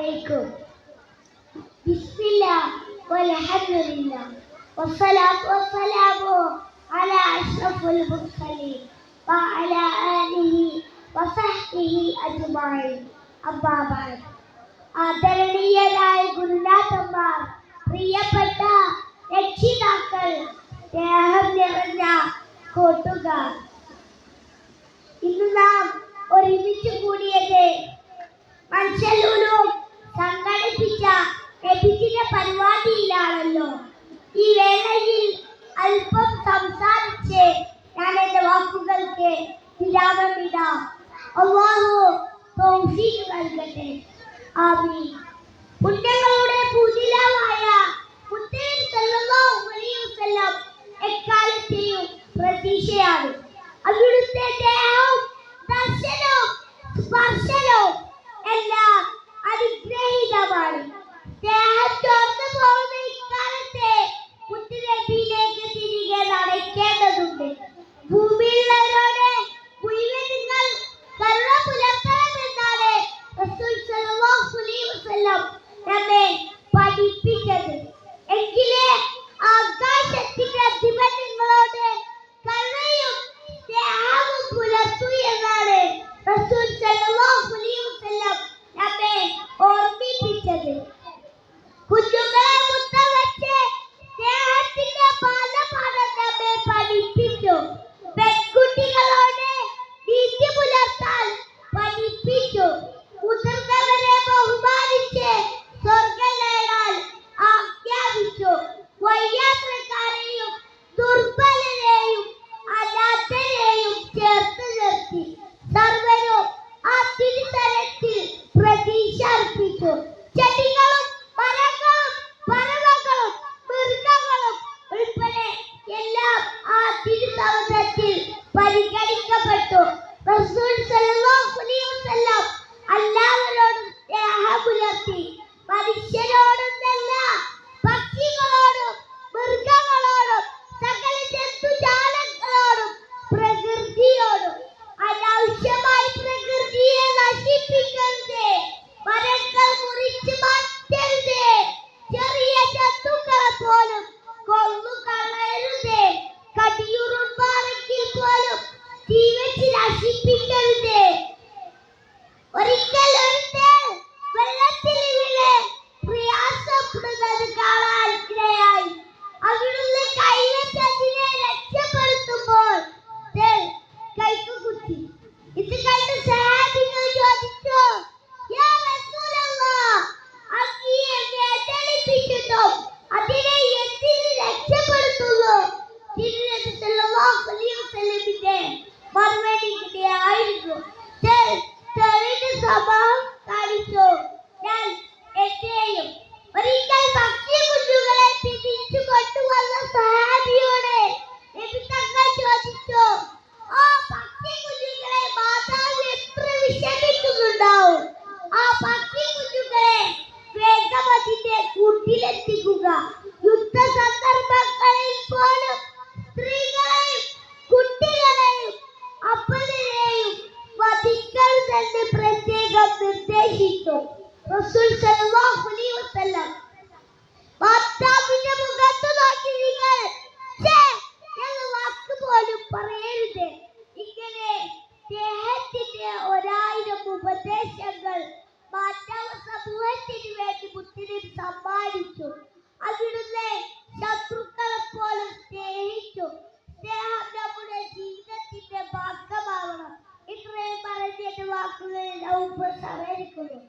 عليكم. بسم الله والحمد لله والصلاة والسلام على أشرف المرسلين وعلى آله وصحبه أجمعين. أما بعد. ആദരണീയരായ ഗുരുനാഥന്മാർ, പ്രിയപ്പെട്ട രക്ഷിതാക്കൾ, സ്നേഹം നിറഞ്ഞ കൂട്ടുകാർ, ഇന്ന് നാം ഒരുമിച്ച് കൂടിയത് മൻഷലൂലും സംഘടിപ്പിച്ച നബിദിന പരിപാടിയിലാണല്ലോ. ഈ വേളയിൽ അല്പം സംസാരിച്ച് ഞാൻ എന്റെ വാക്കുകൾക്ക് വിരാമമിടാം. അല്ലാഹു തൗഫീഖ് നൽകട്ടെ. ആമീൻ. പുണ്യങ്ങളുടെ പൂജിതാവായ മുത്തനബി സല്ലല്ലാഹു അലൈഹി വസല്ലം എക്കാലത്തെയും പ്രതീക്ഷയാണ്. അവിടുത്തെ ദേഹവും ദർശനവും സ്പർശനവും എല്ലാം അനുഗ്രഹീതമാണ്. ദേഹം ചോർന്നു പോകുന്ന ഇക്കാലത്തെ മുത്തുനബിയിലേക്ക് തിരികെ നടക്കേണ്ടതുണ്ട്. ഭൂമിയിലുള്ളവരോട് മുഴുവൻ നിങ്ങൾ കരുണ പുലർത്തണമെന്നാണ് റസൂൽ സല്ലല്ലാഹു അലൈഹി വസല്ലം നമ്മെ പഠിപ്പിച്ചത്. എങ്കിലേ ആകാശത്തിന്റെ അധിപൻ നിങ്ങളോട് കരുണയും സ്നേഹവും പുലർത്തൂ എന്നാണ് റസൂൽ സല്ലല്ലാഹു അലൈഹി വസല്ലം നമ്മെ ഓർമ്മിപ്പിച്ചത്. കുഞ്ഞുങ്ങളെ മുത്തം വെച്ച് സ്നേഹത്തിന്റെ പാഠം നമ്മെ പഠിപ്പിച്ചു. പെൺകുട്ടികളോട് നീതി പുലർത്താൻ പഠിപ്പിച്ചു. മുതിർന്നവരെ ബഹുമാനിച്ച് സ്വർഗ്ഗം നേടാൻ ആജ്ഞാപിച്ചു. വയ്യാത്രക്കാരെയും ദുർബലരെയും അനാഥരെയും ചേർത്ത് നിർത്തി സർവരും ആ തിരുതരത്തിൽ പ്രതീക്ഷ അർപ്പിച്ചു. ചെടികളും മരങ്ങളും പറവകളും മൃഗങ്ങളും ഉൾപ്പെടെ എല്ലാം ആ തിരുസമുദ്രത്തിൽ പരിഗണിക്കപ്പെട്ടു. റസൂൽ സല്ലല്ലാഹു അലൈഹി വസല്ലം എല്ലാവരോടും സ്നേഹം പുലർത്തി. മനുഷ്യരോടൊന്നല്ല, പക്ഷികളോടും മൃഗങ്ങളോടും സകല ജന്തുജാലങ്ങളോടും പ്രകൃതിയോടും. അനാവശ്യമായി പ്രകൃതിയെ നശിപ്പിക്കരുത്. മരങ്ങൾ മുറിച്ച് മാറ്റരുത്. ചെറിയ ജന്തുക്കളെ പോലും കൊന്നുകളയരുത്. കടിയുറുമ്പാണെങ്കിൽ പോലും തീ വെച്ച് നശിപ്പിക്കരുത്. ഒരിക്കൽ ഒരുത്തൻ വെള്ളത്തിൽ വീണ് പ്രയാസപ്പെടുന്നത് കാണാൻ ഇടയായി. അവിടുന്ന് കൈവച്ച് അതിനെ രക്ഷപ്പെടുത്തുമ്പോൾ കൈക്ക് കുത്തി. ഇത് കണ്ട് സഹാബികൾ ചോദിച്ചു, യാ റസൂലല്ലാഹ്, അങ്ങ് എന്നെ വേദനിപ്പിച്ചിട്ടും അതിനെ എന്തിന് രക്ഷപ്പെടുത്തുന്നു? തിരുനബി സല്ലല്ലാഹു അലൈഹി വസല്ലമിന്റെ മറുപടി ഇങ്ങനെയായിരുന്നു, തെളിഞ്ഞ സ്വഭാവം കാണിച്ചു. ഞാൻ എന്റെയും. ഒരിക്കൽ പക്ഷി കുഞ്ഞുങ്ങളെ തിരിച്ചു കൊണ്ടുവന്ന സഹാബിയോട് നബി തങ്ങൾ ചോദിച്ചു, ആ പക്ഷി കുഞ്ഞുങ്ങളെ മാതാവ് എത്ര വിഷമിക്കുന്നുണ്ടാവും? ആ പക്ഷി കുഞ്ഞുങ്ങളെ വേഗം അതിന്റെ കൂട്ടിലെത്തിക്കുക. യുദ്ധ സന്ദർഭങ്ങളിൽ പോലും സ്ത്രീകളെയും കുട്ടികളെയും അപ്പനെയും വധിക്കരുതെന്ന് പ്രത്യേകം നിർദ്ദേശിച്ചു. റസൂൽ സല്ലല്ലാഹു അലൈഹി വസല്ലം ഭർത്താവിന്റെ മുഖത്ത് നോക്കി നിങ്ങൾ എന്ന വാക്ക് പോലും പറയരുത്. ഇങ്ങനെ സ്നേഹത്തിന്റെ 1000 ഉപദേശങ്ങൾ മാനവ സമൂഹത്തിന് വേണ്ടി മുത്തനബി സമ്മാനിച്ചു. അവിടുന്ന് ശത്രുക്കളെ പോലും സ്നേഹിച്ചു. സ്നേഹം നമ്മുടെ ജീവിതത്തിന്റെ ഭാഗമാവണം. ഇത്രയും പറഞ്ഞ വാക്കുകളിൽ ഉപസംഹരിക്കുന്നു.